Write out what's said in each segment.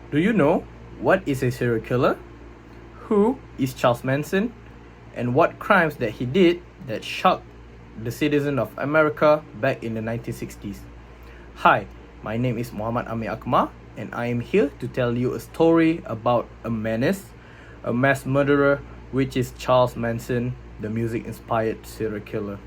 Do you know what is a serial killer? Who is Charles Manson? And what crimes that he did that shocked the citizens of America back in the 1960s? Hi, my name is Muhammad Amir Aqmar, and I am here to tell you a story about a menace, a mass murderer, which is Charles Manson, the music-inspired serial killer.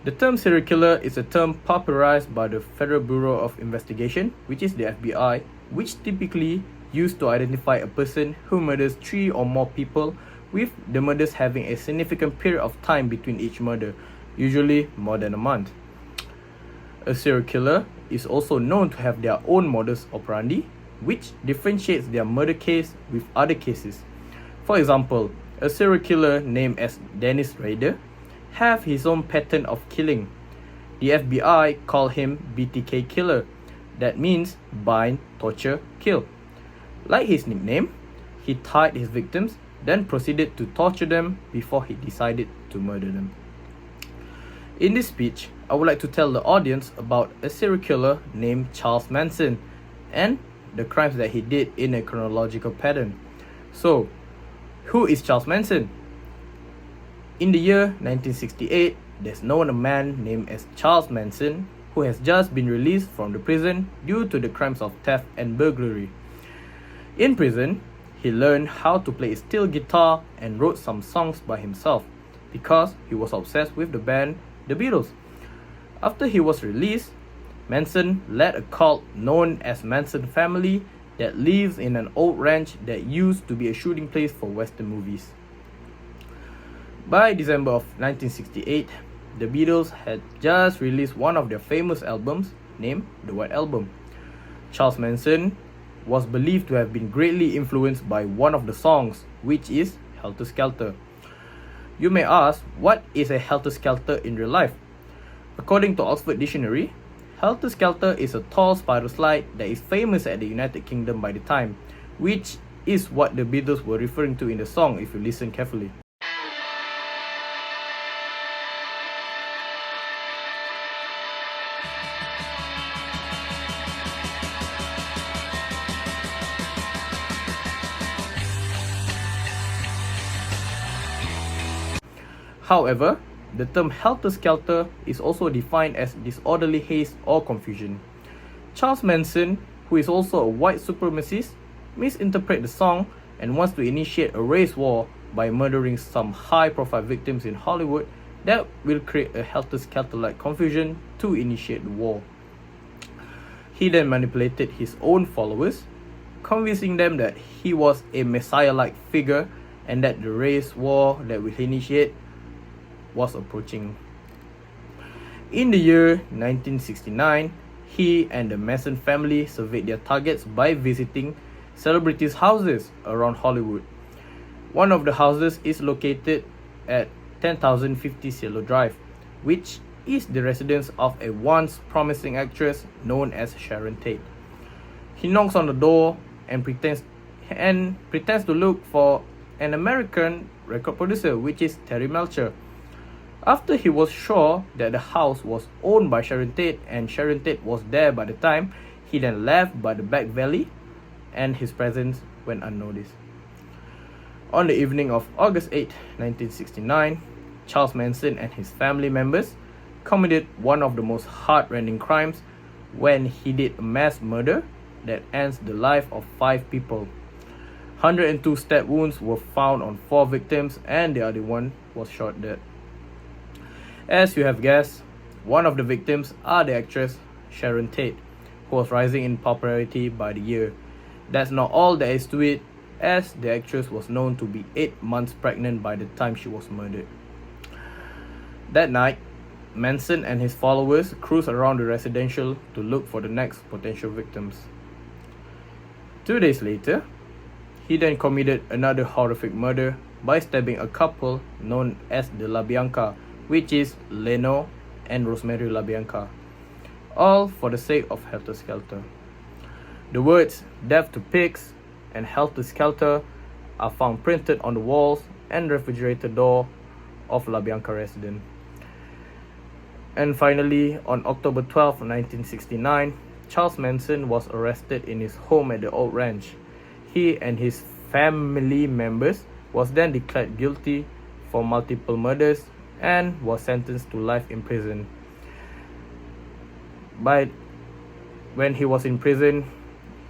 The term serial killer is a term popularized by the Federal Bureau of Investigation, which is the FBI, which typically used to identify a person who murders 3 or more people, with the murders having a significant period of time between each murder, usually more than a month. A serial killer is also known to have their own modus operandi, which differentiates their murder case with other cases. For example, a serial killer named as Dennis Rader have his own pattern of killing. The FBI call him BTK killer. That means bind, torture, kill. Like his nickname, he tied his victims, then proceeded to torture them before he decided to murder them. In this speech, I would like to tell the audience about a serial killer named Charles Manson and the crimes that he did in a chronological pattern. So, who is Charles Manson? In the year 1968, there's known a man named as Charles Manson who has just been released from the prison due to the crimes of theft and burglary. In prison, he learned how to play a steel guitar and wrote some songs by himself because he was obsessed with the band The Beatles. After he was released, Manson led a cult known as Manson family that lives in an old ranch that used to be a shooting place for Western movies. By December of 1968, the Beatles had just released one of their famous albums named The White Album. Charles Manson was believed to have been greatly influenced by one of the songs, which is Helter Skelter. You may ask, what is a Helter Skelter in real life? According to Oxford Dictionary, Helter Skelter is a tall spiral slide that is famous at the United Kingdom by the time, which is what the Beatles were referring to in the song if you listen carefully. However, the term helter-skelter is also defined as disorderly haste or confusion. Charles Manson, who is also a white supremacist, misinterprets the song and wants to initiate a race war by murdering some high-profile victims in Hollywood that will create a helter-skelter-like confusion to initiate the war. He then manipulated his own followers, convincing them that he was a messiah-like figure and that the race war that will initiate was approaching. In the year 1969, he and the Manson family surveyed their targets by visiting celebrities' houses around Hollywood. One of the houses is located at 10,050 Cielo Drive, which is the residence of a once promising actress known as Sharon Tate. He knocks on the door and pretends to look for an American record producer, which is Terry Melcher. After he was sure that the house was owned by Sharon Tate and Sharon Tate was there by the time, he then left by the back valley and his presence went unnoticed. On the evening of August 8, 1969, Charles Manson and his family members committed one of the most heart-rending crimes when he did a mass murder that ends the life of 5 people. 102 stab wounds were found on 4 victims and the other one was shot dead. As you have guessed, one of the victims are the actress Sharon Tate, who was rising in popularity by the year. That's not all there is to it, as the actress was known to be 8 months pregnant by the time she was murdered. That night, Manson and his followers cruised around the residential to look for the next potential victims. 2 days later, he then committed another horrific murder by stabbing a couple known as the LaBianca, which is Leno and Rosemary LaBianca, all for the sake of Helter Skelter. The words "Death to Pigs" and Helter Skelter are found printed on the walls and refrigerator door of LaBianca residence. And finally, on October 12, 1969, Charles Manson was arrested in his home at the Old Ranch. He and his family members was then declared guilty for multiple murders and was sentenced to life in prison. But when he was in prison,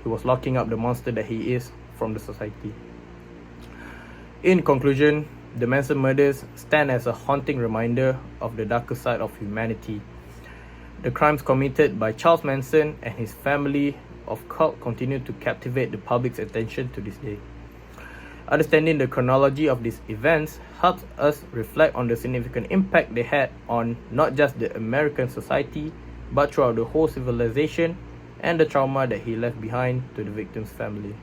he was locking up the monster that he is from the society. In conclusion, the Manson murders stand as a haunting reminder of the darker side of humanity. The crimes committed by Charles Manson and his family of cult continue to captivate the public's attention to this day. Understanding the chronology of these events helps us reflect on the significant impact they had on not just the American society, but throughout the whole civilization, and the trauma that he left behind to the victim's family.